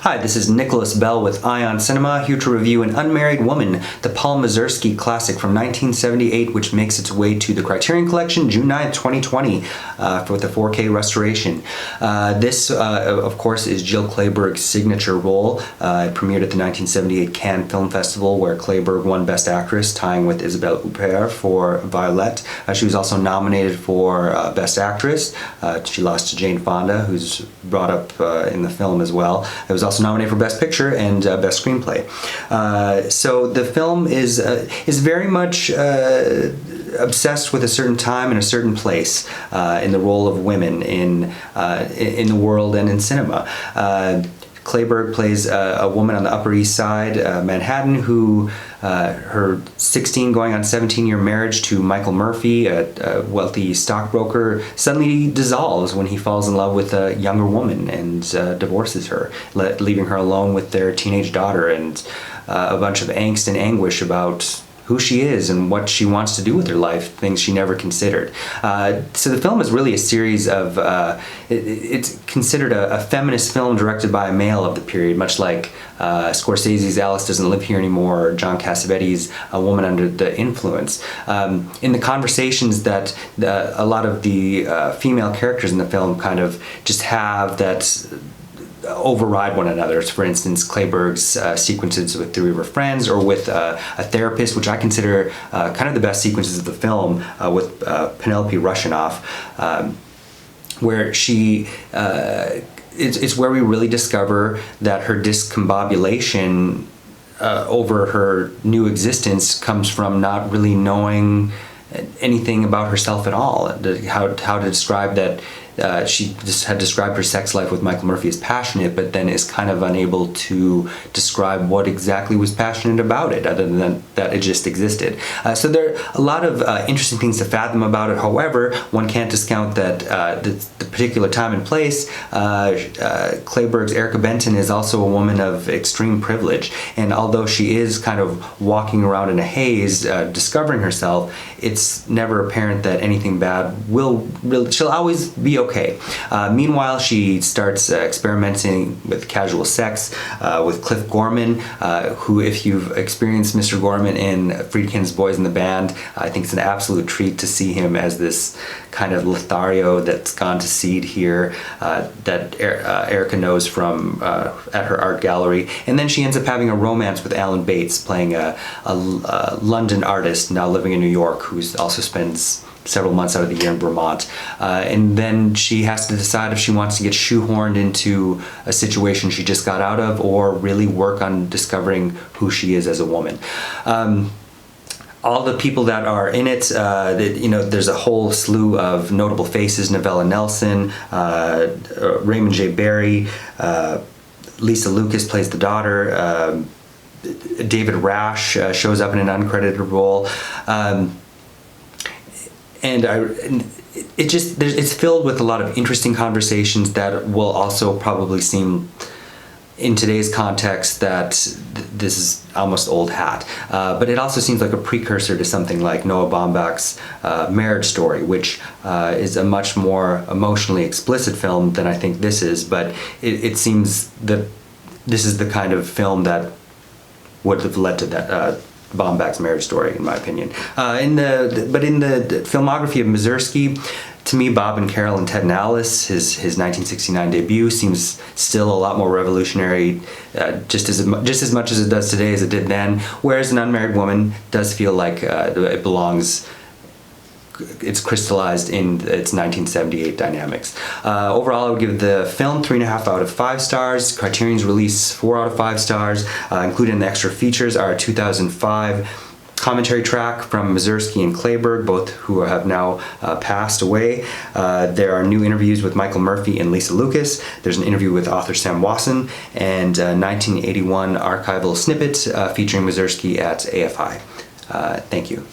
Hi, this is Nicholas Bell with IONCINEMA, here to review An Unmarried Woman, the Paul Mazursky classic from 1978, which makes its way to the Criterion Collection June 9th, 2020, with a 4K restoration. This, of course, is Jill Clayburgh's signature role. It premiered at the 1978 Cannes Film Festival, where Clayburgh won Best Actress, tying with Isabelle Huppert for Violette. She was also nominated for Best Actress. She lost to Jane Fonda, who's brought up in the film as well. It was also nominated for Best Picture and Best Screenplay. So the film is very much obsessed with a certain time and a certain place in the role of women in the world and in cinema. Clayburgh plays a woman on the Upper East Side, Manhattan, who her 16 going on 17-year marriage to Michael Murphy, a wealthy stockbroker, suddenly dissolves when he falls in love with a younger woman and divorces her, leaving her alone with their teenage daughter and a bunch of angst and anguish about who she is and what she wants to do with her life, things she never considered. So the film is really a series of, it's considered a feminist film directed by a male of the period, much like Scorsese's Alice Doesn't Live Here Anymore, or John Cassavetes' A Woman Under the Influence. In the conversations that a lot of the female characters in the film kind of just have that override one another. For instance, Clayburgh's sequences with three of her friends, or with a therapist, which I consider kind of the best sequences of the film, with Penelope Rushinoff, where she it's where we really discover that her discombobulation over her new existence comes from not really knowing anything about herself at all. How to describe that. She just had described her sex life with Michael Murphy as passionate, but then is kind of unable to describe what exactly was passionate about it, other than that it just existed. So there are a lot of interesting things to fathom about it. However, one can't discount that the particular time and place. Clayburgh's Erica Benton is also a woman of extreme privilege, and although she is kind of walking around in a haze, discovering herself, it's never apparent that anything bad she'll always be okay. Meanwhile, she starts experimenting with casual sex with Cliff Gorman, who, if you've experienced Mr. Gorman in Friedkin's Boys in the Band, I think it's an absolute treat to see him as this kind of Lothario that's gone to seed here, that Erica knows from at her art gallery. And then she ends up having a romance with Alan Bates, playing a London artist now living in New York, who also spends several months out of the year in Vermont. And then she has to decide if she wants to get shoehorned into a situation she just got out of, or really work on discovering who she is as a woman. All the people that are in it, there's a whole slew of notable faces: Novella Nelson, Raymond J. Barry, Lisa Lucas plays the daughter, David Rash shows up in an uncredited role. It's filled with a lot of interesting conversations that will also probably seem, in today's context, that this is almost old hat. But it also seems like a precursor to something like Noah Baumbach's Marriage Story, which is a much more emotionally explicit film than I think this is, but it seems that this is the kind of film that would have led to that Baumbach's Marriage Story, in my opinion. In the filmography of Mazursky, to me, Bob and Carol and Ted and Alice, his 1969 debut, seems still a lot more revolutionary, just as much as it does today as it did then. Whereas An Unmarried Woman does feel like it belongs. It's crystallized in its 1978 dynamics. Overall, I would give the film 3.5 out of 5 stars. Criterion's release 4 out of 5 stars. Included in the extra features are a 2005 commentary track from Mazursky and Clayburgh, both who have now passed away. There are new interviews with Michael Murphy and Lisa Lucas. There's an interview with author Sam Wasson, and a 1981 archival snippet featuring Mazursky at AFI. Thank you.